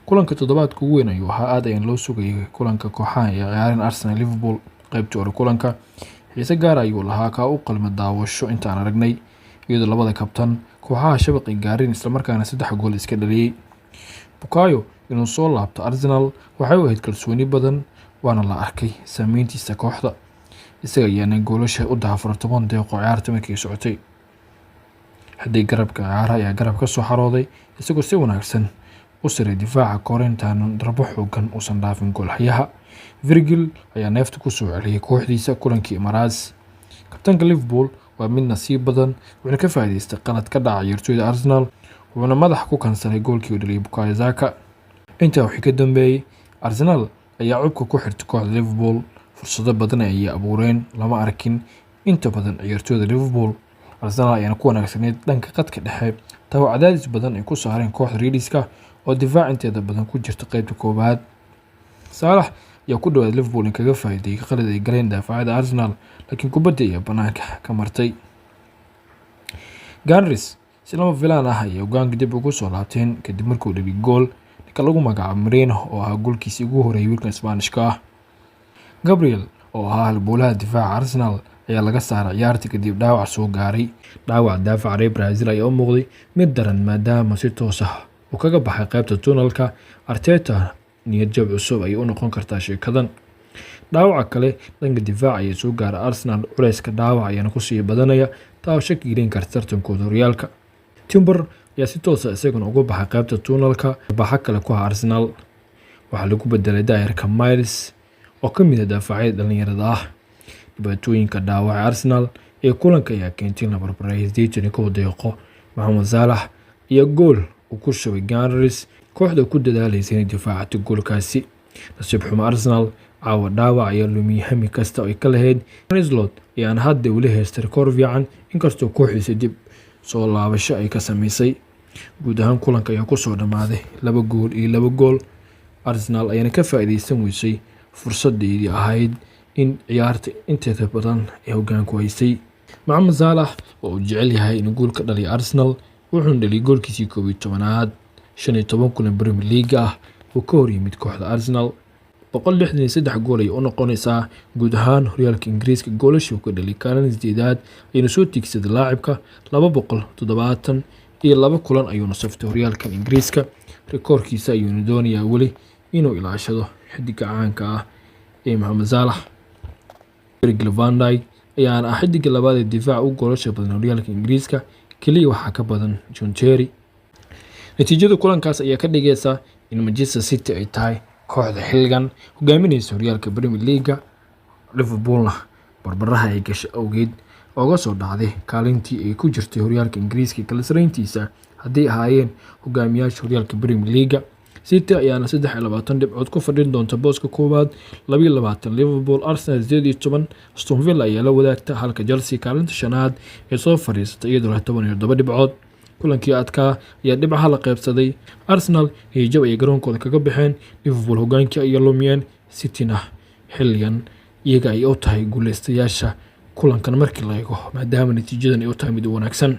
kulanka toddobaadka ugu weyn ayuu ahaa aad ayaan loo sugayay kulanka kooxaha ee ciyaareen Arsenal Liverpool qaybtii hore kulanka xiise gaar ayuu lahaa ka u qalma daawasho intaan aragnay iyadoo labada kabtan kooxaha shabaqi gaarin isla markaana 3 gool iska dhaliyay. Bukayo inuu soo laabto Arsenal waxay u ahayd kalsooni badan waana la arkay saameyntiisa kooxda isaga ayaana goolasha u daafur 10 daqiiqo ciyaarta markii socotay. haddii garabka ciyaaraha ayaa garab ka soo xarooday isagoo si wanaagsan u siray difaaca korintaan darbo xoogan uusan dhaafin goolhayaha. Virgil ayaa neefta ku soo celiyay kooxdiisa kulankii Emirates. Kabtanka Liverpool waa mid nasiib badan wuxuuna ka faa'iideystay qalad ka dhacay ciyaartoyda Arsenal wuxuuna madax ku kansalay goolkii uu dhaliyay Bukayo Saka. intaa wixii ka dambeeyay Arsenal ayaa cubka ku xirtay kooxda Liverpool fursado badan ay abuureen lama arkin inta badan ciyaartoyda Liverpool. Arsenal ayaa ku wanaagsaneyd dhanka qadka dhexe tawo cadaadis badan ay ku saareen kooxda Rediska oo difaac inteeda badan ku jirta qaybta koobaad. Salah ayaa ku dhawaad Liverpool in kaga faa'iideeyay qalad ay galeen daafacyada Arsenal laakiin kubadda ayaa banaanka ka martay. Gunners si lama filaan ah ayay hogaanka dib ugu soo laabteen kadib markuu dhaliyay gool ninka lagu magacaabo Moreno oo ahaa goolkiisii ugu horeeyay wiilka Isbaanishka ah. Gabriel oo ahaa halbowlaha difaaca Arsenal ayaa laga saaray ciyaarta kadib dhaawac soo gaaray. dhaawac daafaca reer Brazil ayaa u muuqday mid daran maadaama si toos ah uu kaga baxay qaybta tunnelka. Arteta niyad jab cusub ay u noqon kartaa sheekadan. dhaawaca kale dhanka difaaca ayaa soo gaaray Arsenal culeyska dhaawac ayaana ku sii badanaya taa shaki gelin karta tartankooda horyaalka. Timber ayaa si toos ah isaguna uga baxay qaybta tunnelka baxa kale ku Arsenal waxaa lagu bedelay daayirka Miles oo ka mid ah daafacyada dhalinyarada ah. dhibaatooyinka dhaawaca Arsenal ee kulanka ayaa keentay la barbaray 81 daqiiqo. Mohamed Salah iyo gool uu ku shubay Gunners kooxda ku dadaalaysa inay difaacato goolkaasi. nasiib xumo Arsenal caawa dhaawac ayaa lumiyay hami kasta oo ay ka lahayd. Slot ayaan hadda weli haystay rikoor fiican inkastoo kooxdiisa dib soo laabasho ay ka sameysay. guud ahaan kulanka ayaa ku soo dhamaaday 2 gool iyo 2 gool. Arsenal ayaana ka faa'iideysan weysay fursadeedii ahayd in ciyaarta inteeda badan ay hogaanku haysay. Mohamed Salah oo jecel yahay in gool ka dhaliyo Arsenal wuxuu dhaliyay goolkiisii 11aad 15 kulan Premier League ah oo ka hor yimid kooxda Arsenal. 163 gool ay u noqonaysaa guud ahaan horyaalka Ingiriiska goolasha uu ka dhaliyay kaalin 8aad ayuu soo tigsaday laacibka 272 kulan ayuu saftay horyaalka Ingiriiska. rikoorkiisa ayuu doonayaa weli inuu ilaashado xidiga caanka ah ee Mohamed Salah. Virgil van Dijk ayaana xidiga labaad ee difaac u goolasha badan horyaalka Ingiriiska kaliya waxaa ka badan John Terry. natiijada kulankaas ayaa ka dhigaysa in Manchester City ay tahay kooxda xilligan hogaaminaysa horyaalka Premier League. Liverpoolna barbaraha ay gashay awgeed uga soo dhacday kaalintii ay ku jirtay horyaalka Ingiriiska kala sareyntiisa haddii ahaayeen hogaamiyaasha horyaalka Premier League. City ayaana 23 dhibcood ku fadhin doonta booska koowaad 22 Liverpool. Arsenal 18 Aston Villa ayaa la wadaagta halka Chelsea kaalinta shanaad ee soo fariisatay iyadoo 17 dhibcood. kulankii adkaa ayaa dhibcaha la qaybsaday. Arsenal iyo jab ay garoonkooda kaga baxeen. Liverpool hogaankii ay lumiyeen. Cityna xilligan iyaga ay u tahay guuleystayaasha kulankan markii la eego maadaama natiijadan ay u tahay mid wanaagsan.